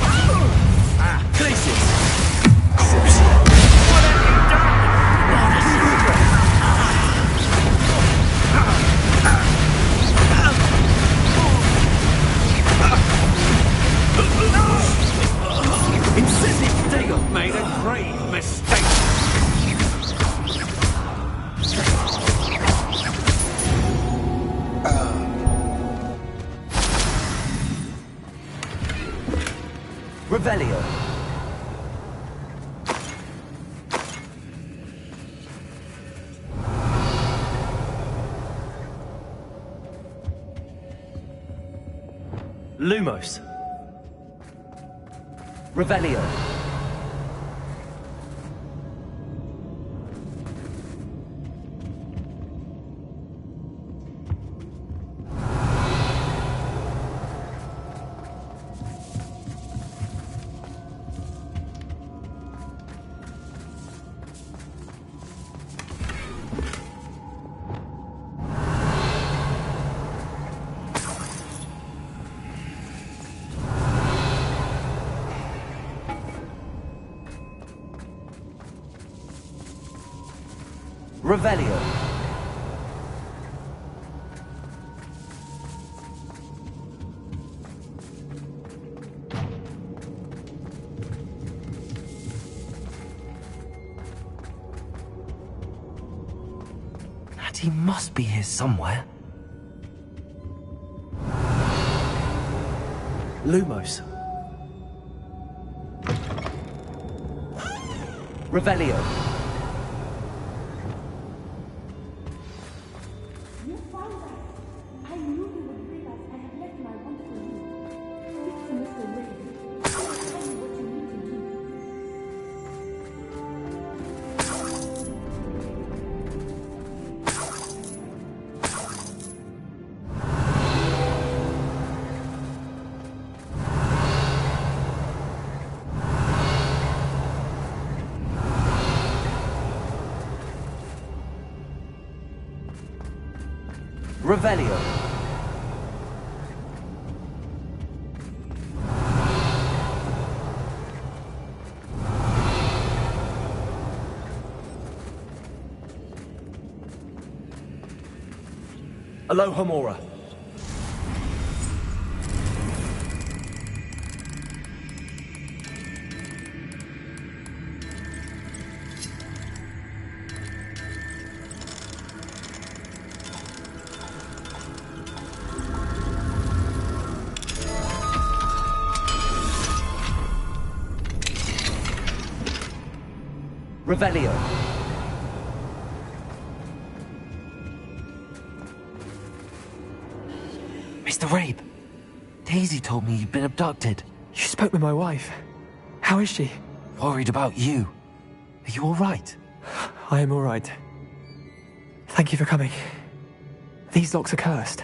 Cleese! What have you done? Revelio. Lumos. Revelio. Revelio. He must be here somewhere. Lumos. Revelio. You found us. I knew you would bring us. I had left my wand for you. Speak to Mr. Wade. Tell me what you need to do. Revelio. Alohomora. Revelio. Mr. Rabe, Daisy told me you'd been abducted. You spoke with my wife. How is she? Worried about you. Are you all right? I am all right. Thank you for coming. These locks are cursed,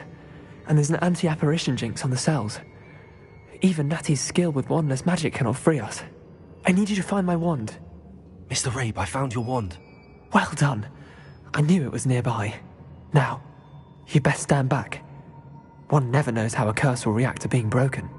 and there's an anti-apparition jinx on the cells. Even Natty's skill with wandless magic cannot free us. I need you to find my wand. Mr. Rabe, I found your wand. Well done. I knew it was nearby. Now, you best stand back. One never knows how a curse will react to being broken.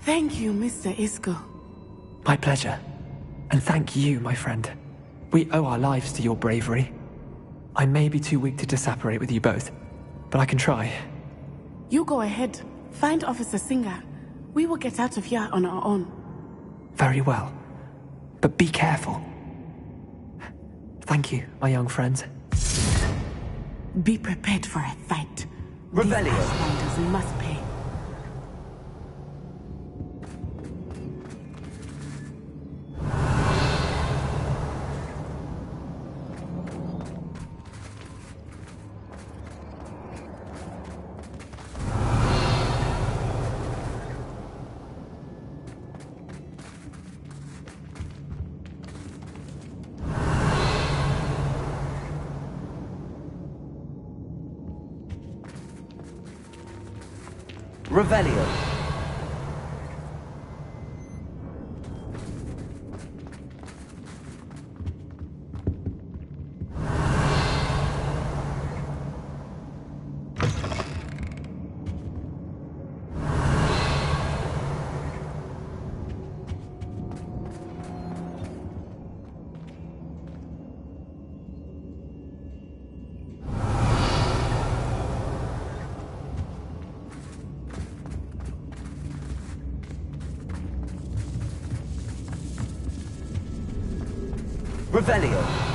Thank you, Mr. Isco. My pleasure. And thank you, my friend. We owe our lives to your bravery. I may be too weak to disapparate with you both, but I can try. You go ahead. Find Officer Singer. We will get out of here on our own. Very well. But be careful. Thank you, my young friends. Be prepared for a fight. Revelio. These Ashwinders must pay. Revelio. Revelio.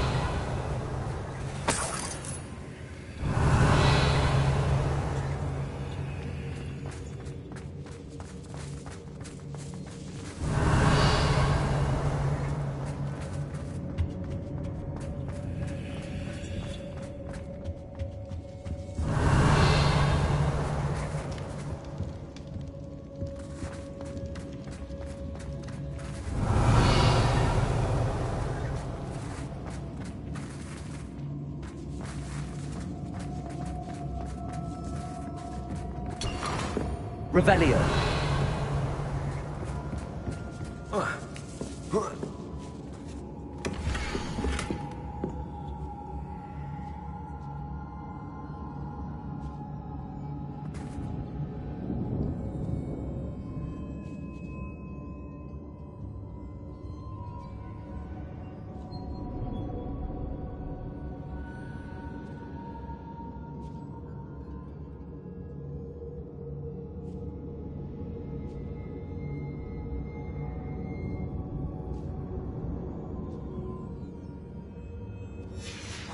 Revelio.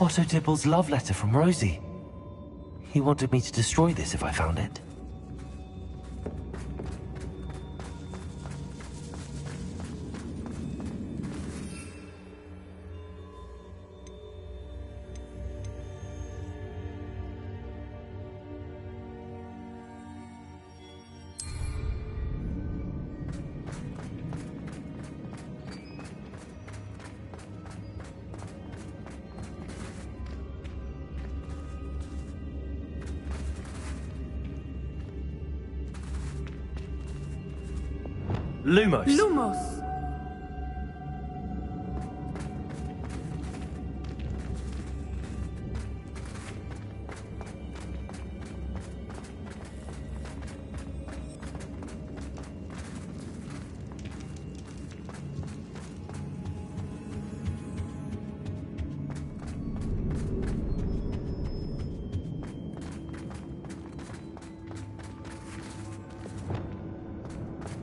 Otto Dibble's love letter from Rosie. He wanted me to destroy this if I found it. Lumos. Lumos!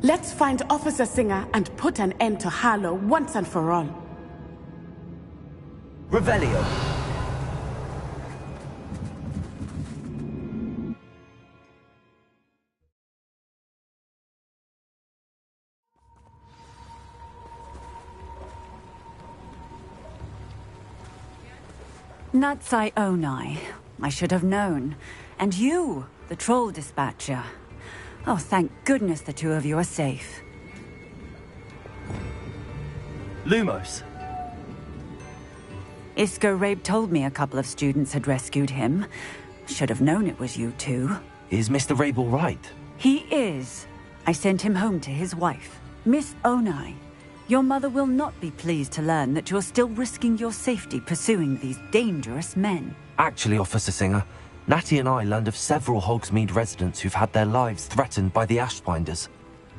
Let's find Officer Singer and put an end to Harlow once and for all. Revelio. Natsai Onai. I should have known. And you, the troll dispatcher. Oh, thank goodness the two of you are safe. Lumos. Isco Rabe told me a couple of students had rescued him. Should have known it was you two. Is Mr. Rabe all right? He is. I sent him home to his wife. Miss Onai, your mother will not be pleased to learn that you're still risking your safety pursuing these dangerous men. Actually, Officer Singer, Natty and I learned of several Hogsmeade residents who've had their lives threatened by the Ashbinders.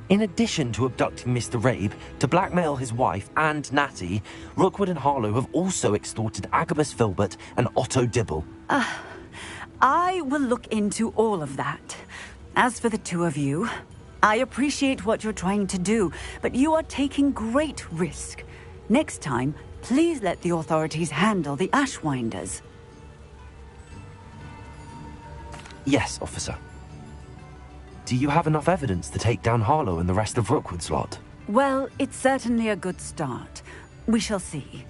In addition to abducting Mr. Rabe to blackmail his wife and Natty, Rookwood and Harlow have also extorted Agabus Filbert and Otto Dibble. I will look into all of that. As for the two of you, I appreciate what you're trying to do, but you are taking great risk. Next time, please let the authorities handle the Ashwinders. Yes, officer. Do you have enough evidence to take down Harlow and the rest of Rookwood's lot? Well, it's certainly a good start. We shall see.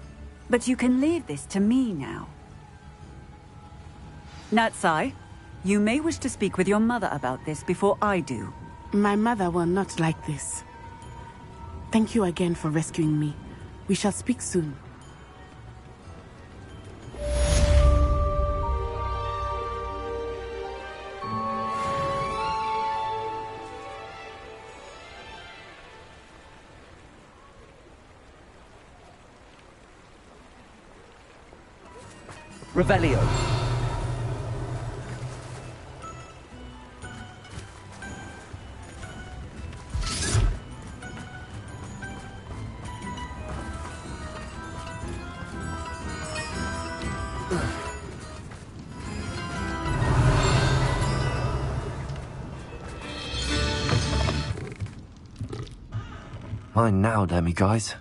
But you can leave this to me now. Natsai, you may wish to speak with your mother about this before I do. My mother will not like this. Thank you again for rescuing me. We shall speak soon. Revelio. Fine now, Demi guys.